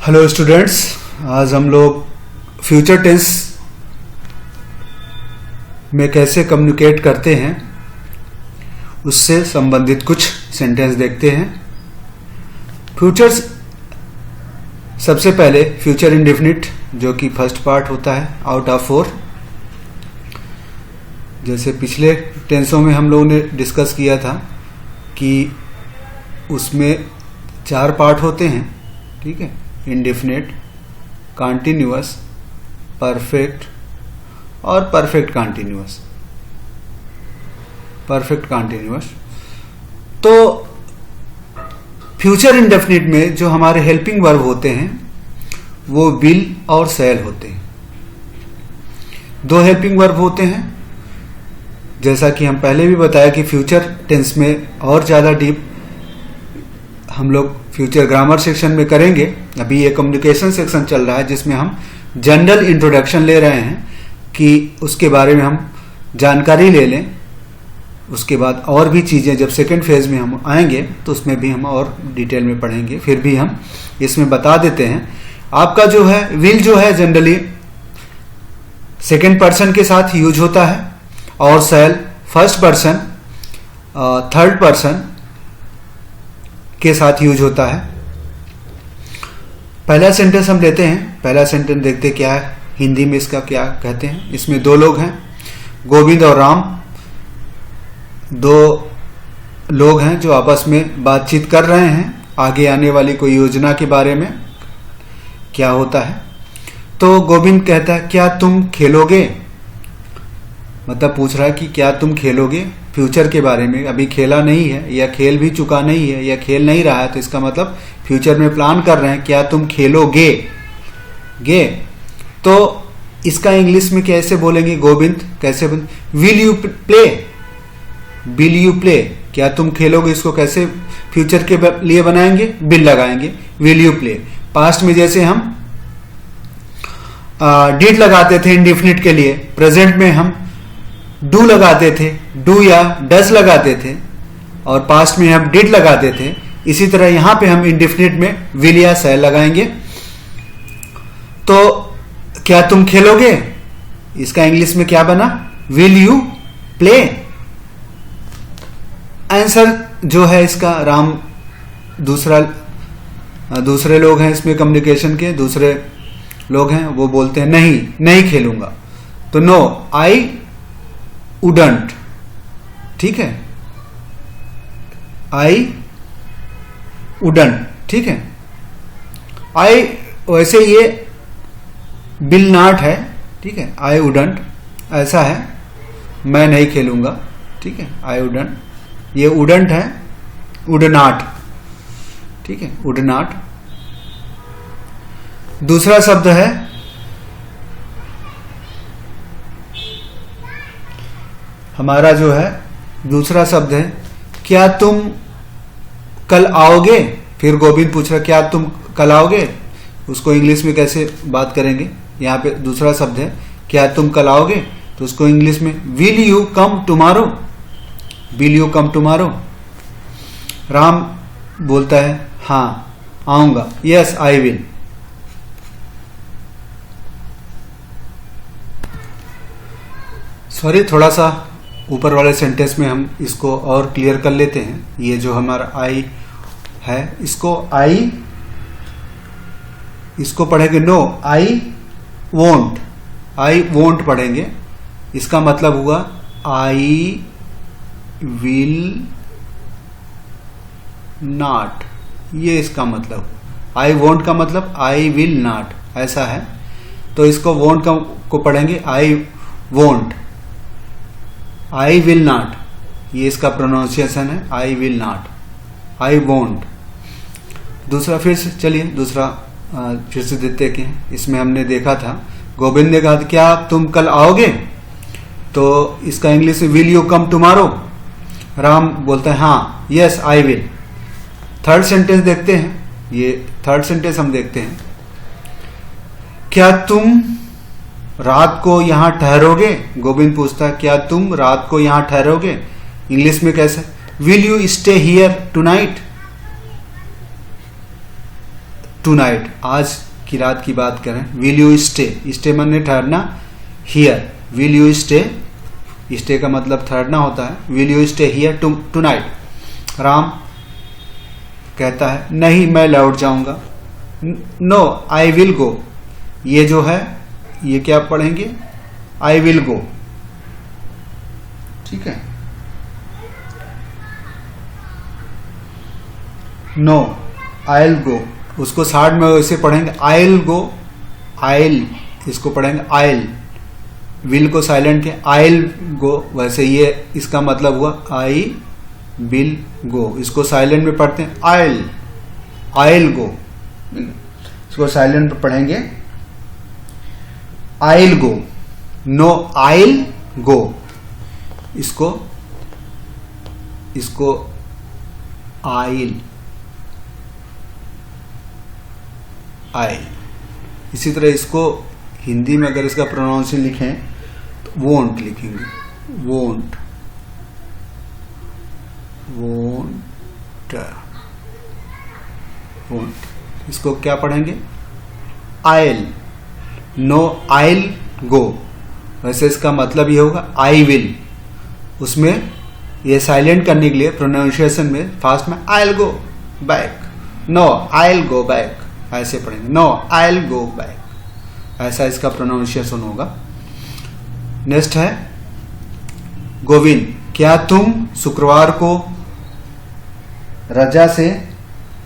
Hello students, आज हम लोग फ्यूचर टेंस में कैसे कम्युनिकेट करते हैं उससे संबंधित कुछ सेंटेंस देखते हैं। फ्यूचर्स, सबसे पहले फ्यूचर इंडेफिनिट जो कि फर्स्ट पार्ट होता है आउट ऑफ 4। जैसे पिछले टेंसों में हम लोगों ने डिस्कस किया था कि उसमें 4 पार्ट होते हैं, ठीक है। इंडेफिनिट, कॉन्टिन्यूअस, परफेक्ट और परफेक्ट कॉन्टिन्यूअस। तो फ्यूचर इंडेफिनिट में जो हमारे हेल्पिंग वर्ब होते हैं वो विल और शैल होते हैं। 2 हेल्पिंग वर्ब होते हैं, जैसा कि हम पहले भी बताया कि फ्यूचर टेंस में और ज्यादा डीप हम लोग फ्यूचर ग्रामर सेक्शन में करेंगे। अभी ये कम्युनिकेशन सेक्शन चल रहा है जिसमें हम जनरल इंट्रोडक्शन ले रहे हैं कि उसके बारे में हम जानकारी ले लें। उसके बाद और भी चीजें जब सेकेंड फेज में हम आएंगे तो उसमें भी हम और डिटेल में पढ़ेंगे। फिर भी हम इसमें बता देते हैं, आपका जो है विल जो है जनरली सेकेंड पर्सन के साथ यूज होता है और शैल फर्स्ट पर्सन, थर्ड पर्सन के साथ यूज होता है। पहला सेंटेंस हम लेते हैं। पहला सेंटेंस देखते क्या है, हिंदी में इसका क्या कहते हैं। इसमें 2 लोग हैं, गोविंद और राम। 2 लोग हैं जो आपस में बातचीत कर रहे हैं आगे आने वाली कोई योजना के बारे में क्या होता है। तो गोविंद कहता है क्या तुम खेलोगे, मतलब पूछ रहा है कि क्या तुम खेलोगे फ्यूचर के बारे में। अभी खेला नहीं है या खेल भी चुका नहीं है या खेल नहीं रहा है, तो इसका मतलब फ्यूचर में प्लान कर रहे हैं, क्या तुम खेलोगे गे। तो इसका इंग्लिश में कैसे बोलेंगे, गोविंद कैसे बोल, विल यू प्ले, क्या तुम खेलोगे, इसको कैसे फ्यूचर के लिए बनाएंगे, विल लगाएंगे, विल यू प्ले। पास्ट में जैसे हम डिड लगाते थे इंडेफिनिट के लिए, प्रेजेंट में हम डू लगाते थे, डू या डज लगाते थे, और पास्ट में हम डिड लगाते थे। इसी तरह यहां पे हम इंडेफिनिट में विल या शैल लगाएंगे। तो क्या तुम खेलोगे, इसका इंग्लिश में क्या बना, विल यू प्ले। आंसर जो है इसका राम दूसरे लोग हैं इसमें कम्युनिकेशन के, दूसरे लोग हैं, वो बोलते हैं नहीं खेलूंगा। तो नो आई वुडंट, ठीक है, आई वुडंट, ठीक है। आई वैसे ये विल नॉट है, ठीक है, आई वुडंट ऐसा है, मैं नहीं खेलूंगा, ठीक है, आई वुडंट। ये वुडंट है, वुड नॉट, ठीक है, वुड नॉट। दूसरा शब्द है हमारा जो है दूसरा शब्द है क्या तुम कल आओगे। फिर गोविंद पूछ रहा क्या तुम कल आओगे, उसको इंग्लिश में कैसे बात करेंगे। यहाँ पे दूसरा शब्द है क्या तुम कल आओगे, तो उसको इंग्लिश में will you come tomorrow, will you come tomorrow. Ram बोलता है हाँ आऊंगा, यस आई विल। सॉरी, थोड़ा सा ऊपर वाले सेंटेंस में हम इसको और क्लियर कर लेते हैं। ये जो हमारा आई है, इसको पढ़ेंगे नो आई वोंट पढ़ेंगे। इसका मतलब हुआ आई विल नॉट, ये इसका मतलब। आई वोंट का मतलब आई विल नॉट, ऐसा है। तो इसको वोंट को पढ़ेंगे I won't, I will not, ये इसका प्रोनाउंसिएशन है, I will not, I won't. दूसरा फिर से चलिए दूसरा फिर से देते हैं। इसमें हमने देखा था गोविंद ने कहा क्या तुम कल आओगे, तो इसका इंग्लिश में will you come tomorrow. Ram बोलता है हाँ yes I will. Third sentence देखते हैं, ये थर्ड सेंटेंस हम देखते हैं, क्या तुम रात को यहां ठहरोगे। गोविंद पूछता है क्या तुम रात को यहां ठहरोगे, इंग्लिश में कैसे, will you stay here tonight. Tonight, आज की रात की बात करें, विल यू स्टे, स्टे माने ठहरना, here will you stay, stay का मतलब ठहरना होता है, will you stay here tonight. Ram कहता है नहीं मैं लौट जाऊंगा, नो आई विल गो, ये जो है ये क्या पढ़ेंगे, आई विल गो, ठीक है। नो आइल गो, उसको साइड में वैसे पढ़ेंगे आइल गो, आइल इसको पढ़ेंगे आइल, विल को साइलेंट के आइल गो, वैसे ये इसका मतलब हुआ आई विल गो, इसको साइलेंट में पढ़ते हैं आइल, आइल गो, इसको साइलेंट में पढ़ेंगे आइल गो, नो आइल गो, इसको आइल, आइल। इसी तरह इसको हिंदी में अगर इसका प्रोनाउंसिएशन लिखें तो वोंट लिखेंगे, वोंट, वोंट, वोंट, इसको क्या पढ़ेंगे आइल, नो आइल गो, वैसे इसका मतलब ये होगा आई विल, उसमें ये साइलेंट करने के लिए प्रोनाउंसिएशन में फास्ट में आइल गो बैक, नो आइल गो बैक, ऐसे पढ़ेंगे नो आइल गो बैक, ऐसा इसका प्रोनाउंसिएशन होगा। नेक्स्ट है गोविंद, क्या तुम शुक्रवार को राजा से,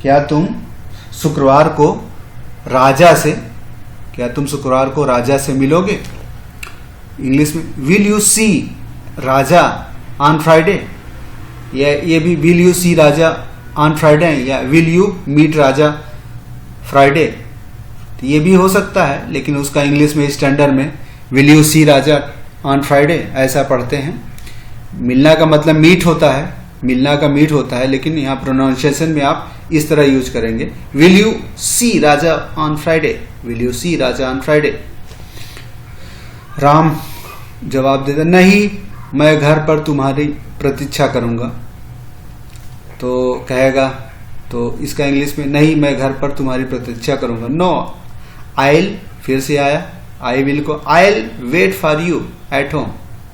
क्या तुम शुक्रवार को राजा से, क्या तुम शुक्रवार को राजा से मिलोगे, इंग्लिश में will you see Raja on Friday, ये भी will you see Raja on Friday या will you meet Raja Friday, तो ये भी हो सकता है, लेकिन उसका इंग्लिश में स्टैंडर्ड में will you see Raja on Friday ऐसा पढ़ते हैं। मिलना का मतलब मीट होता है, मिलना का मीट होता है, लेकिन यहाँ प्रोनाउंसिएशन में आप इस तरह यूज करेंगे will you see Raja on Friday, will you see Raja on Friday. Ram जवाब देता नहीं मैं घर पर तुम्हारी प्रतीक्षा करूंगा, तो कहेगा, तो इसका इंग्लिश में नहीं मैं घर पर तुम्हारी प्रतीक्षा करूंगा, नो आइल, फिर से आया आई विल को, I'll wait for you at home,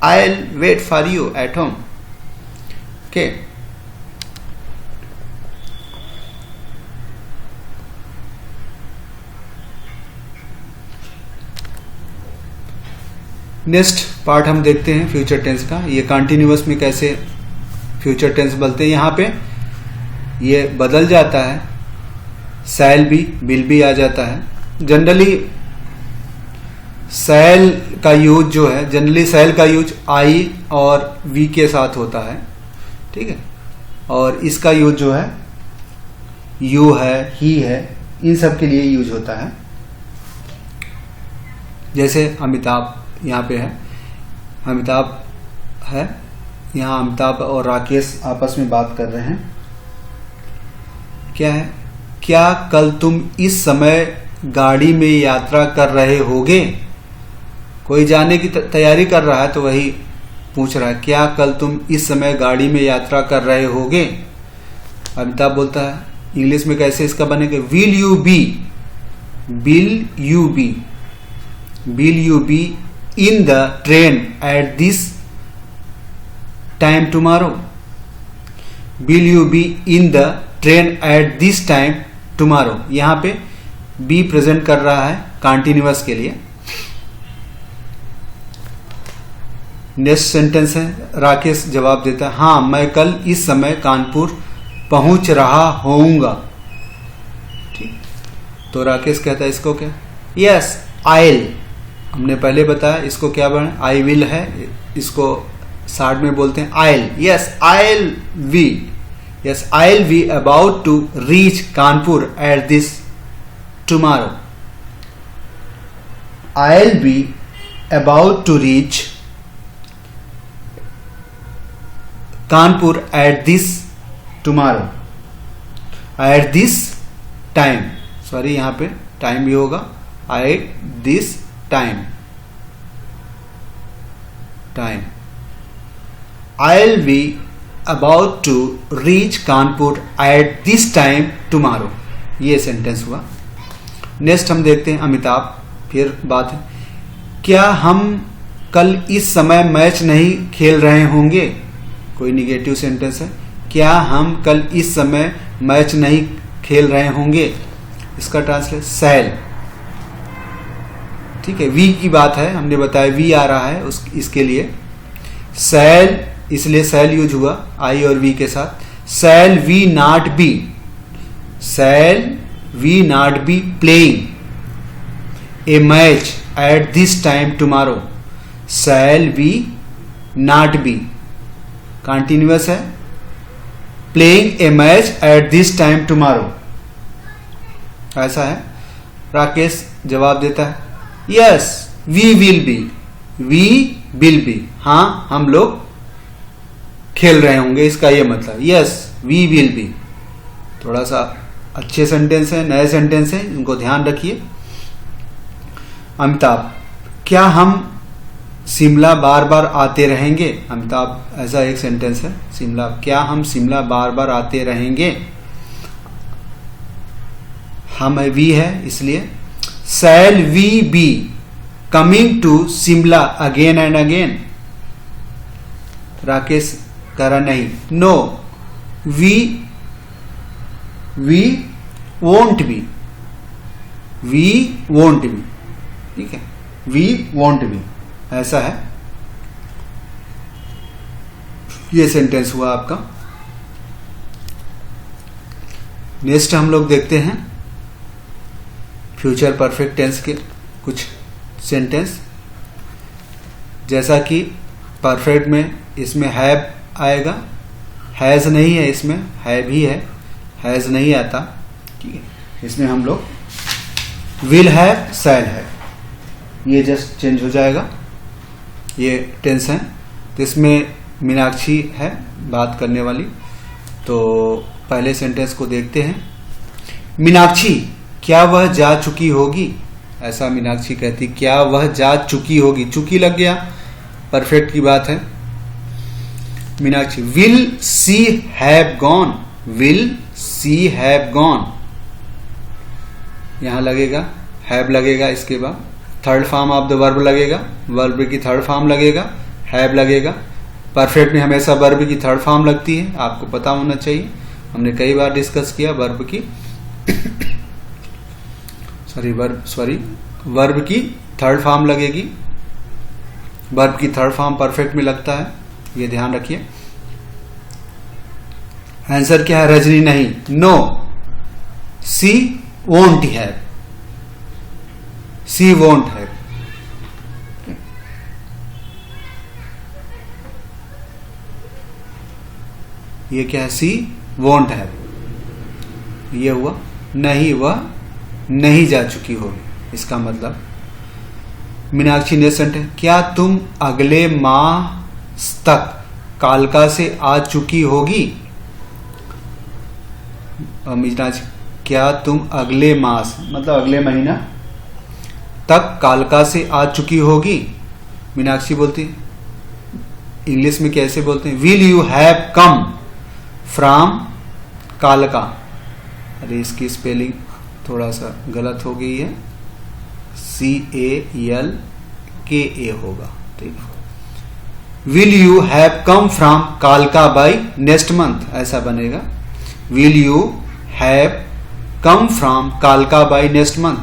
I'll wait for you at home, okay. Next part हम देखते हैं फ्यूचर टेंस का, ये कंटिन्यूअस में कैसे फ्यूचर टेंस बोलते हैं, यहाँ पे ये बदल जाता है, सैल भी विल भी आ जाता है। जनरली सैल का यूज जो है, जनरली सैल का यूज आई और वी के साथ होता है, ठीक है, और इसका यूज जो है यू है, ही है, इन सब के लिए यूज होता है। जैसे अमिताभ यहाँ पे है, अमिताभ है, यहाँ अमिताभ और राकेश आपस में बात कर रहे हैं, क्या है, क्या कल तुम इस समय गाड़ी में यात्रा कर रहे होगे, कोई जाने की तैयारी कर रहा है तो वही पूछ रहा है क्या कल तुम इस समय गाड़ी में यात्रा कर रहे होगे। अमिताभ बोलता है, इंग्लिश में कैसे इसका बनेगा, will you be, will you be, will you be in the train at this time tomorrow, will you be in the train at this time tomorrow, यहां पे बी प्रेजेंट कर रहा है कंटिन्यूअस के लिए। नेक्स्ट सेंटेंस है, राकेश जवाब देता है हाँ मैं कल इस समय कानपुर पहुंच रहा होऊंगा, ठीक, तो राकेश कहता है इसको क्या, यस आइल, हमने पहले बताया इसको क्या बने, आई विल है, इसको शार्ट में बोलते हैं I'll, yes I'll we, yes I'll we about to reach Kanpur at this tomorrow, I'll be about to reach Kanpur at this tomorrow, at this time, sorry यहां पे टाइम भी होगा, at this time, time, I'll be about to reach Kanpur at this time tomorrow, ये sentence हुआ। Next हम देखते हैं अमिताभ, फिर बात है, क्या हम कल इस समय मैच नहीं खेल रहे होंगे? कोई निगेटिव सेंटेंस है, क्या हम कल इस समय मैच नहीं खेल रहे होंगे? इसका ट्रांसलेट शैल। ठीक है, वी की बात है, हमने बताया वी आ रहा है इसके लिए शैल, इसलिए शैल यूज हुआ आई और वी के साथ। Shall we not be, shall we not be playing a match at this time tomorrow? Shall we not be continuous है, playing a match at this time tomorrow, ऐसा है। राकेश जवाब देता है yes we will be, we will be, हाँ हम लोग खेल रहे होंगे, इसका ये मतलब यस वी विल बी। थोड़ा सा अच्छे सेंटेंस है, नए सेंटेंस है, इनको ध्यान रखिए। अमिताभ, क्या हम शिमला बार बार आते रहेंगे? अमिताभ, ऐसा एक सेंटेंस है, शिमला, क्या हम शिमला बार बार आते रहेंगे? हम वी है इसलिए shall we be coming to Shimla again and again? Rakesh कह रहा नहीं, no we won't be, we won't be, ठीक है, वी वोंट बी, ऐसा है। ये सेंटेंस हुआ आपका। नेक्स्ट हम लोग देखते हैं फ्यूचर परफेक्ट टेंस के कुछ सेंटेंस। जैसा कि परफेक्ट में इसमें हैव आएगा, हैज नहीं है, इसमें हैव ही है, हैज नहीं आता, ठीक है। इसमें हम लोग विल हैव, शैल हैव, ये जस्ट चेंज हो जाएगा, ये टेंस है। तो इसमें मीनाक्षी है बात करने वाली, तो पहले सेंटेंस को देखते हैं। मीनाक्षी, क्या वह जा चुकी होगी? ऐसा मीनाक्षी कहती, क्या वह जा चुकी होगी? चुकी लग गया, परफेक्ट की बात है। Meenakshi, will see have gone, will see have gone, यहां लगेगा हैव लगेगा, इसके बाद third form of the verb लगेगा, वर्ब की थर्ड फॉर्म लगेगा, हैव लगेगा। परफेक्ट में हमेशा वर्ब की थर्ड फॉर्म लगती है, आपको पता होना चाहिए, हमने कई बार डिस्कस किया वर्ब की वर्ब की थर्ड फॉर्म लगेगी, वर्ब की थर्ड फॉर्म परफेक्ट में लगता है, ये ध्यान रखिए। आंसर क्या है? रजनी नहीं, no she won't have, she won't have. ये क्या है? She won't have. ये हुआ नहीं, वह नहीं जा चुकी होगी, इसका मतलब। मीनाक्षी ने सेंटेंस, क्या तुम अगले माह तक कालका से आ चुकी होगी? मीनाक्षी, क्या तुम अगले मास मतलब अगले महीना तक कालका से आ चुकी होगी? मीनाक्षी बोलती, इंग्लिश में कैसे बोलते हैं? Will you have come from कालका? अरे इसकी स्पेलिंग थोड़ा सा गलत हो गई है, CALKA होगा, ठीक है। Will you have come from कालका बाय नेक्स्ट मंथ, ऐसा बनेगा। Will you have come from कालका बाय नेक्स्ट मंथ।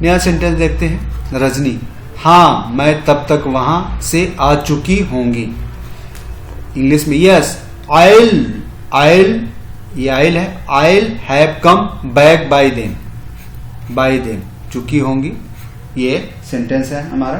नया सेंटेंस देखते हैं। रजनी, हाँ मैं तब तक वहां से आ चुकी होंगी। इंग्लिश में यस आइल ये आइल है, I'll have come back by them, चुकी होंगी, ये सेंटेंस है हमारा।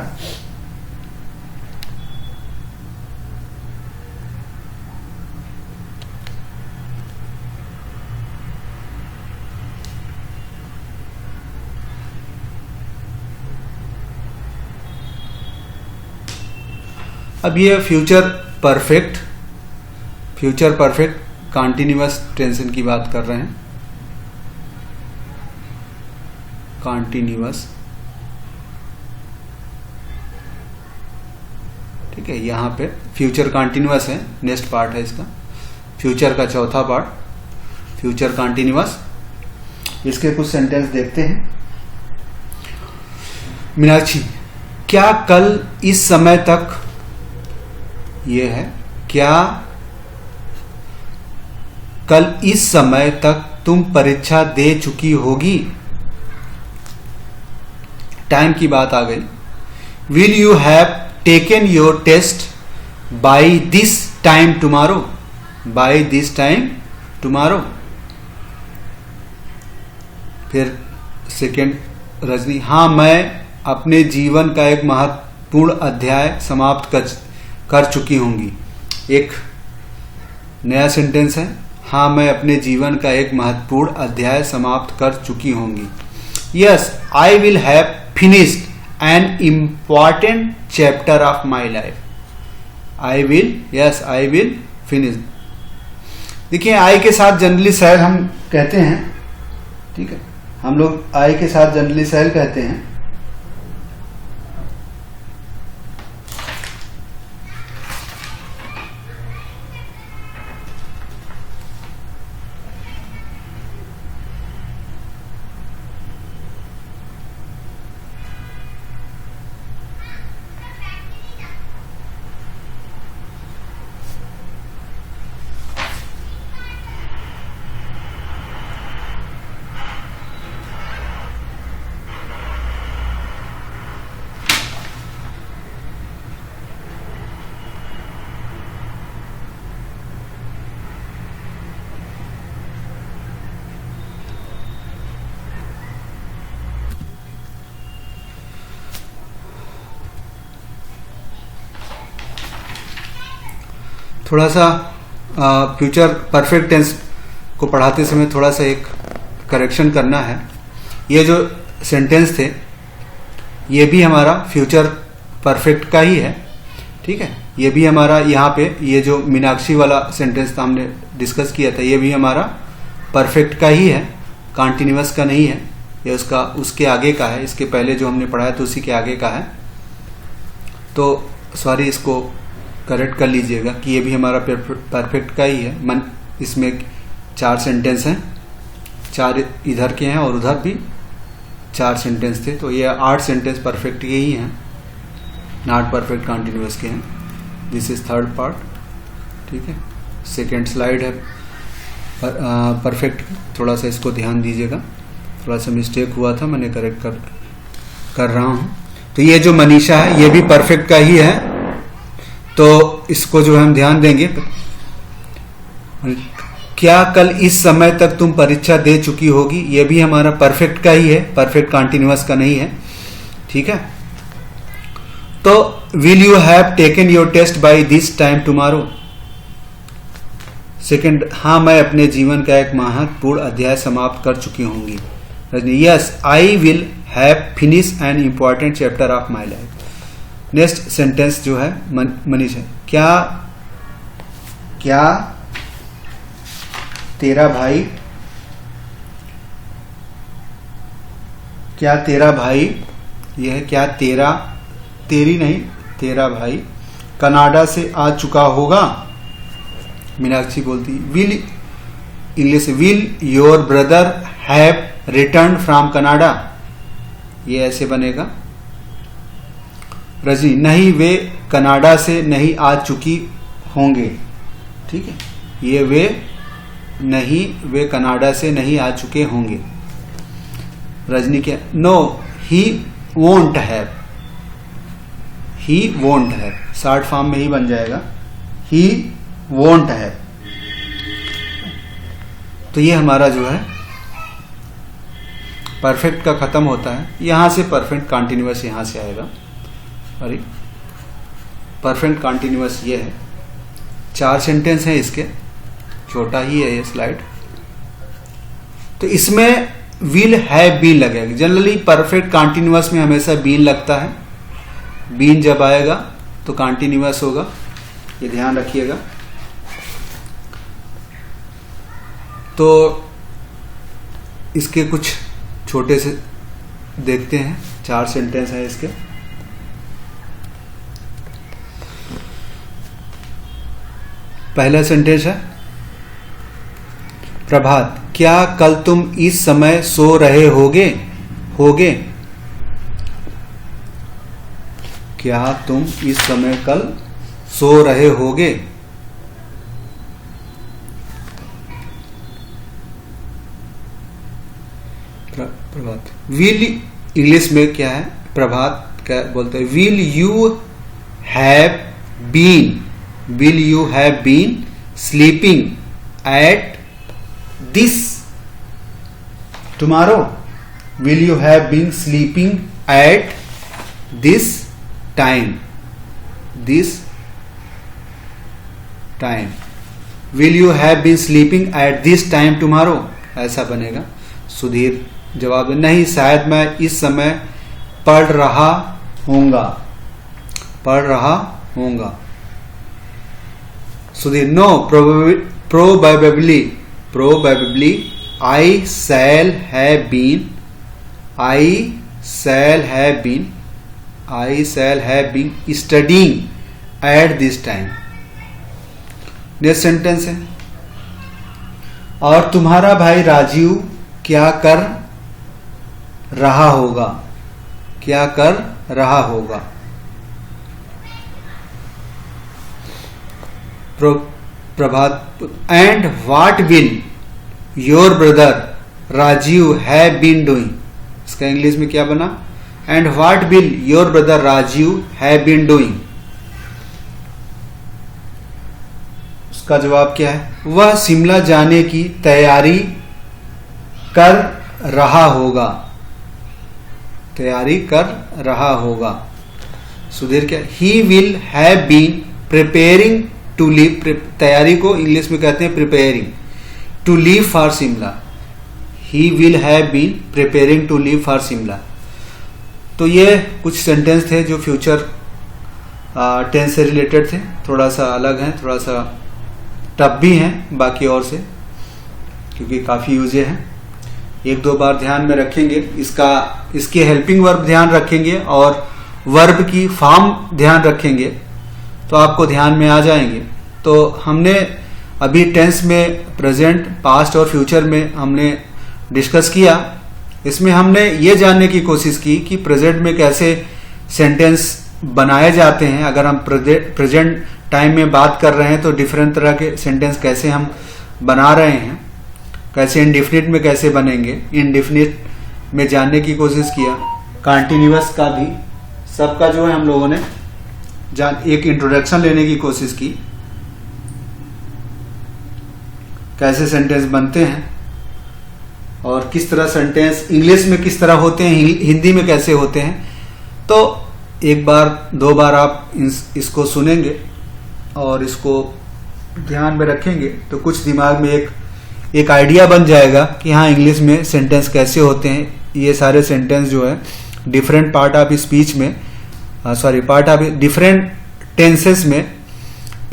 अब ये फ्यूचर परफेक्ट कॉन्टिन्यूअस टेंशन की बात कर रहे हैं। कॉन्टिन्यूअस, ठीक है, यहां पे फ्यूचर कॉन्टिन्यूअस है, नेक्स्ट पार्ट है इसका, फ्यूचर का चौथा पार्ट, फ्यूचर कॉन्टिन्यूअस। इसके कुछ सेंटेंस देखते हैं। मीनाक्षी, क्या कल इस समय तक, ये है, क्या कल इस समय तक तुम परीक्षा दे चुकी होगी? टाइम की बात आ गई। Will you have taken your test by this time tomorrow? By this time tomorrow. फिर सेकेंड रजनी, हाँ मैं अपने जीवन का एक महत्वपूर्ण अध्याय समाप्त कर चुकी होंगी। एक नया सेंटेंस है, हाँ मैं अपने जीवन का एक महत्वपूर्ण अध्याय समाप्त कर चुकी होंगी। Yes I will have finished an important chapter of my life. I will finish. देखिए आई के साथ जनरली सेल हम कहते हैं, ठीक है, हम लोग आई के साथ जनरली सेल कहते हैं। थोड़ा सा फ्यूचर परफेक्ट टेंस को पढ़ाते समय थोड़ा सा एक करेक्शन करना है। ये जो सेंटेंस थे ये भी हमारा फ्यूचर परफेक्ट का ही है, ठीक है। ये भी हमारा यहाँ पे ये जो मीनाक्षी वाला सेंटेंस था हमने डिस्कस किया था, ये भी हमारा परफेक्ट का ही है, कॉन्टिन्यूअस का नहीं है। ये उसका उसके आगे का है, इसके पहले जो हमने पढ़ाया तो उसी के आगे का है। तो सॉरी, इसको करेक्ट कर लीजिएगा कि ये भी हमारा परफेक्ट का ही है। इसमें 4 सेंटेंस हैं, 4 इधर के हैं और उधर भी 4 सेंटेंस थे, तो ये 8 सेंटेंस परफेक्ट के ही हैं, नॉट परफेक्ट कॉन्टिन्यूअस के हैं। दिस इज थर्ड पार्ट, ठीक है। सेकेंड स्लाइड है परफेक्ट। थोड़ा सा इसको ध्यान दीजिएगा, थोड़ा सा मिस्टेक हुआ था, मैंने करेक्ट कर रहा हूँ। तो ये जो मनीषा है ये भी परफेक्ट का ही है, तो इसको जो हम ध्यान देंगे। क्या कल इस समय तक तुम परीक्षा दे चुकी होगी, ये भी हमारा परफेक्ट का ही है, परफेक्ट कॉन्टिन्यूअस का नहीं है, ठीक है। तो will you have taken your test by this time tomorrow? Second, हाँ मैं अपने जीवन का एक महत्वपूर्ण अध्याय समाप्त कर चुकी होंगी। Rajni, yes I will have finish an important chapter of my life. Next sentence जो है मनीषा, क्या तेरा भाई यह है, क्या तेरी नहीं तेरा भाई कनाडा से आ चुका होगा? मीनाक्षी बोलती will, English will your brother have return from Canada? ये ऐसे बनेगा। रजनी, नहीं वे कनाडा से नहीं आ चुकी होंगे, ठीक है। ये वे कनाडा से नहीं आ चुके होंगे। रजनी क्या, no he won't have, short form में ही बन जाएगा, ही वोंट हैव। तो ये हमारा जो है परफेक्ट का खत्म होता है, यहां से परफेक्ट कॉन्टिन्यूअस यहां से आएगा। अरे परफेक्ट कॉन्टिन्यूअस ये है, 4 सेंटेंस हैं इसके, छोटा ही है ये स्लाइड। तो इसमें विल हैव बीन लगेगा। जनरली परफेक्ट कॉन्टिन्यूअस में हमेशा बीन लगता है, बीन जब आएगा तो कॉन्टिन्यूअस होगा, ये ध्यान रखिएगा। तो इसके कुछ छोटे से देखते हैं, 4 सेंटेंस हैं इसके। पहला सेंटेंस है, प्रभात, क्या कल तुम इस समय सो रहे होगे? क्या तुम इस समय कल सो रहे होगे? प्रभात। विल इंग्लिश में क्या है? प्रभात क्या बोलते हैं? Will you have been sleeping at this tomorrow? Will you have been sleeping at this time? Will you have been sleeping at this time tomorrow? ऐसा बनेगा। सुधीर जवाब, नहीं, शायद मैं इस समय पढ़ रहा होऊंगा। Sudhir, no, probably I shall have been studying at this time। Next sentence है, और तुम्हारा भाई राजीव क्या कर रहा होगा? Prabhat, and what will your brother Rajiv have been doing? इसका इंग्लिश में क्या बना? And what will your brother Rajiv have been doing? उसका जवाब क्या है? वह शिमला जाने की तैयारी कर रहा होगा। सुधीर, क्या? He will have been preparing to leave. तैयारी को इंग्लिश में कहते हैं preparing to leave for Shimla. He will have been preparing to leave for Shimla. तो ये कुछ सेंटेंस थे जो फ्यूचर टेंस से रिलेटेड थे, थोड़ा सा अलग हैं, थोड़ा सा टफ भी हैं बाकी और से, क्योंकि काफी यूजे हैं। एक दो बार ध्यान में रखेंगे, इसके हेल्पिंग वर्ब ध्यान रखेंगे और वर्ब की फॉर्म ध्यान रखेंगे तो आपको ध्यान में आ जाएंगे। तो हमने अभी टेंस में प्रेजेंट, पास्ट और फ्यूचर में हमने डिस्कस किया। इसमें हमने ये जानने की कोशिश की कि प्रेजेंट में कैसे सेंटेंस बनाए जाते हैं। अगर हम प्रेजेंट टाइम में बात कर रहे हैं तो डिफरेंट तरह के सेंटेंस कैसे हम बना रहे हैं, कैसे इंडिफिनिट में कैसे बनेंगे, इंडिफिनिट में जानने की कोशिश किया। कंटिन्यूअस का भी सबका जो है हम लोगों ने एक इंट्रोडक्शन लेने की कोशिश की, कैसे सेंटेंस बनते हैं और किस तरह सेंटेंस इंग्लिश में किस तरह होते हैं, हिंदी में कैसे होते हैं। तो एक बार दो बार आप इसको सुनेंगे और इसको ध्यान में रखेंगे तो कुछ दिमाग में एक आइडिया बन जाएगा कि हाँ, इंग्लिश में सेंटेंस कैसे होते हैं। ये सारे सेंटेंस जो है डिफरेंट पार्ट ऑफ स्पीच में, पार्ट ऑफ डिफरेंट टेंसेस में,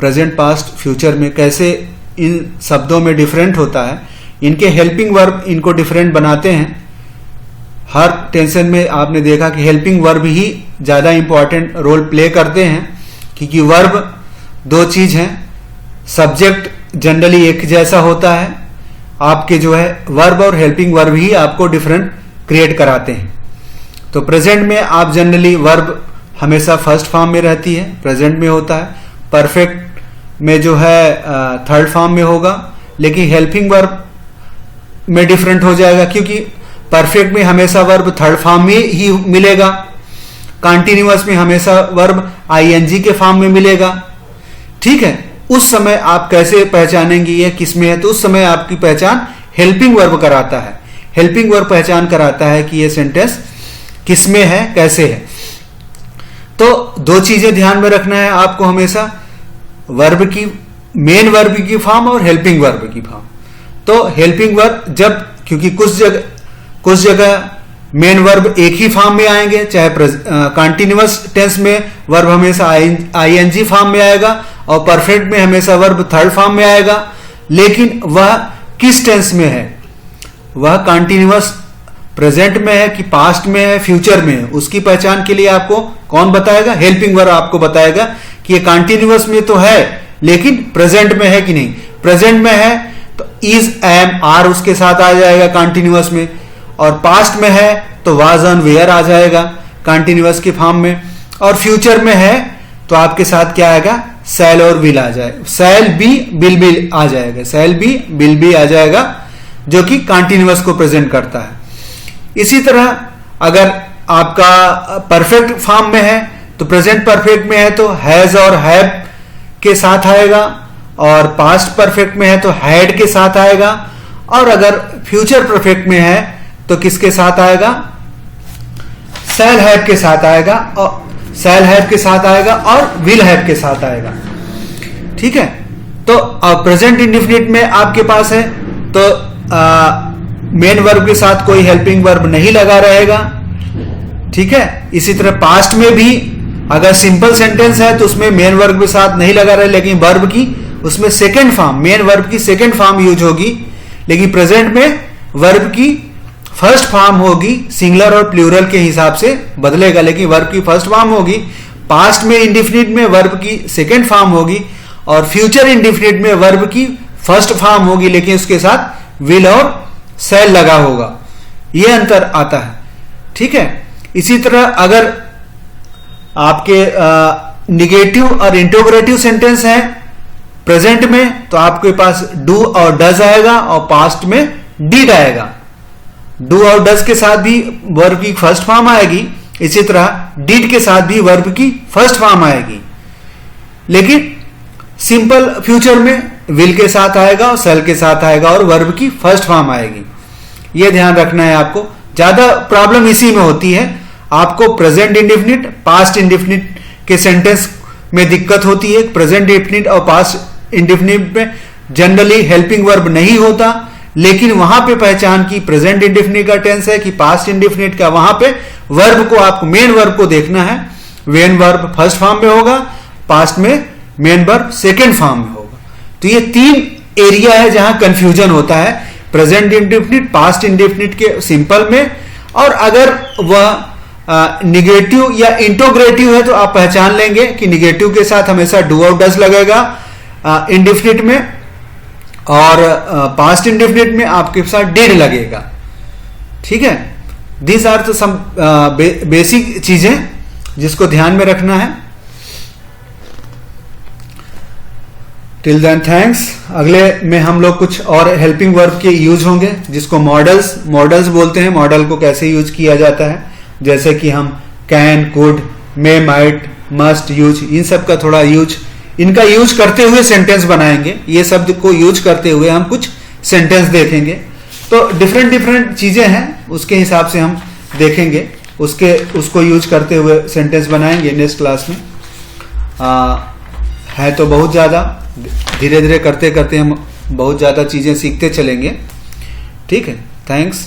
प्रेजेंट, पास्ट, फ्यूचर में कैसे इन शब्दों में डिफरेंट होता है। इनके हेल्पिंग वर्ब इनको डिफरेंट बनाते हैं। हर टेंशन में आपने देखा कि हेल्पिंग वर्ब ही ज्यादा इंपॉर्टेंट रोल प्ले करते हैं, क्योंकि वर्ब दो चीज हैं। सब्जेक्ट जनरली एक जैसा होता है, आपके जो है वर्ब और हेल्पिंग वर्ब ही आपको डिफरेंट क्रिएट कराते हैं। तो प्रेजेंट में आप जनरली वर्ब हमेशा फर्स्ट फॉर्म में रहती है, प्रेजेंट में होता है। परफेक्ट में जो है थर्ड फॉर्म में होगा, लेकिन हेल्पिंग वर्ब में डिफरेंट हो जाएगा, क्योंकि परफेक्ट में हमेशा वर्ब थर्ड फॉर्म में ही मिलेगा, कंटिन्यूअस में हमेशा वर्ब आईएनजी के फॉर्म में मिलेगा। ठीक है, उस समय आप कैसे पहचानेंगे ये किसमें है? तो उस समय आपकी पहचान हेल्पिंग वर्ब कराता है। हेल्पिंग वर्ब पहचान कराता है कि ये सेंटेंस किसमें है, कैसे है। तो दो चीजें ध्यान में रखना है आपको हमेशा, वर्ब की, मेन वर्ब की फॉर्म और हेल्पिंग वर्ब की फॉर्म। तो हेल्पिंग वर्ब जब, क्योंकि कुछ जगह मेन वर्ब एक ही फॉर्म में आएंगे, चाहे कंटिन्यूअस टेंस में वर्ब हमेशा आईएनजी फॉर्म में आएगा और परफेक्ट में हमेशा वर्ब थर्ड फॉर्म में आएगा। लेकिन वह किस टेंस में है, वह कंटिन्यूअस प्रेजेंट में है कि पास्ट में है, फ्यूचर में है, उसकी पहचान के लिए आपको कौन बताएगा? हेल्पिंग वर्ब आपको बताएगा कि ये कंटिन्यूअस में तो है लेकिन प्रेजेंट में है कि नहीं। प्रेजेंट में है तो इज, एम, आर उसके साथ आ जाएगा कंटिन्यूअस में, और पास्ट में है तो वाज ऑन वेयर आ जाएगा कंटिन्यूअस के फॉर्म में, और फ्यूचर में है तो आपके साथ क्या आएगा, शैल और विल आ जाएगा, शैल बी विल बी आ जाएगा, शैल बी विल बी आ जाएगा, जो कि कंटिन्यूअस को प्रेजेंट करता है। इसी तरह अगर आपका परफेक्ट फॉर्म में है तो प्रेजेंट परफेक्ट में है तो हैज और हैव के साथ आएगा, और पास्ट परफेक्ट में है तो हैड के साथ आएगा, और अगर फ्यूचर परफेक्ट में है तो किसके साथ आएगा, शैल हैव के साथ आएगा, और शैल हैव के साथ आएगा और विल हैव के साथ आएगा। ठीक है, तो प्रेजेंट इंडेफिनिट में आपके पास है तो मेन वर्ब के साथ कोई हेल्पिंग वर्ब नहीं लगा रहेगा। ठीक है, इसी तरह पास्ट में भी अगर सिंपल सेंटेंस है तो उसमें मेन वर्ब के साथ नहीं लगा रहे, लेकिन वर्ब की उसमें सेकेंड फॉर्म, मेन वर्ब की सेकेंड फॉर्म यूज होगी, लेकिन प्रेजेंट में वर्ब की फर्स्ट फॉर्म होगी, सिंगुलर और प्लूरल के हिसाब से बदलेगा, लेकिन वर्ब की फर्स्ट फॉर्म होगी। पास्ट में इंडेफिनिट में वर्ब की सेकेंड फॉर्म होगी, और फ्यूचर इंडेफिनिट में वर्ब की फर्स्ट फॉर्म होगी, लेकिन उसके साथ विल और शैल लगा होगा। यह अंतर आता है। ठीक है, इसी तरह अगर आपके निगेटिव और इंटरोगेटिव सेंटेंस है प्रेजेंट में तो आपके पास डू और डज आएगा, और पास्ट में डिड आएगा। डू और डज के साथ भी वर्ब की फर्स्ट फॉर्म आएगी, इसी तरह डिड के साथ भी वर्ब की फर्स्ट फॉर्म आएगी, लेकिन सिंपल फ्यूचर में विल के साथ आएगा और शैल के साथ आएगा और वर्ब की फर्स्ट फॉर्म आएगी। यह ध्यान रखना है आपको। ज्यादा प्रॉब्लम इसी में होती है, आपको प्रेजेंट इंडेफिनिट पास्ट इंडेफिनिट के सेंटेंस में दिक्कत होती है। प्रेजेंट इंडेफिनिट और पास्ट इंडेफिनिट में जनरली हेल्पिंग वर्ब नहीं होता, लेकिन वहां पे पहचान की प्रेजेंट इंडेफिनिट का टेंस है कि पास्ट इंडेफिनिट का, वहां पे वर्ब को आपको मेन वर्ब को देखना है। मेन वर्ब फर्स्ट फॉर्म में होगा, पास्ट में मेन वर्ब सेकेंड फॉर्म में होगा। तो ये तीन एरिया है जहां कंफ्यूजन होता है, प्रेजेंट इंडेफिनिट, पास्ट इंडेफिनिट के सिंपल में, और अगर वह निगेटिव या इंटरोगेटिव है तो आप पहचान लेंगे कि निगेटिव के साथ हमेशा डू और डज लगेगा इंडेफिनिट में, और पास्ट इंडेफिनिट में आपके साथ डिड लगेगा। ठीक है, दीज आर तो सम बेसिक चीजें जिसको ध्यान में रखना है। Till then thanks. अगले में हम लोग कुछ और हेल्पिंग वर्ब के यूज होंगे, जिसको मॉडल्स बोलते हैं। मॉडल को कैसे यूज किया जाता है, जैसे कि हम can, could, may, might, must use, इन सब का थोड़ा यूज, इनका यूज करते हुए सेंटेंस बनाएंगे। ये शब्द को यूज करते हुए हम कुछ सेंटेंस देखेंगे। तो डिफरेंट चीजें हैं, उसके हिसाब से हम देखेंगे, उसको यूज करते हुए सेंटेंस बनाएंगे नेक्स्ट क्लास में। है तो बहुत ज्यादा, धीरे धीरे करते करते हम बहुत ज्यादा चीजें सीखते चलेंगे। ठीक है, थैंक्स।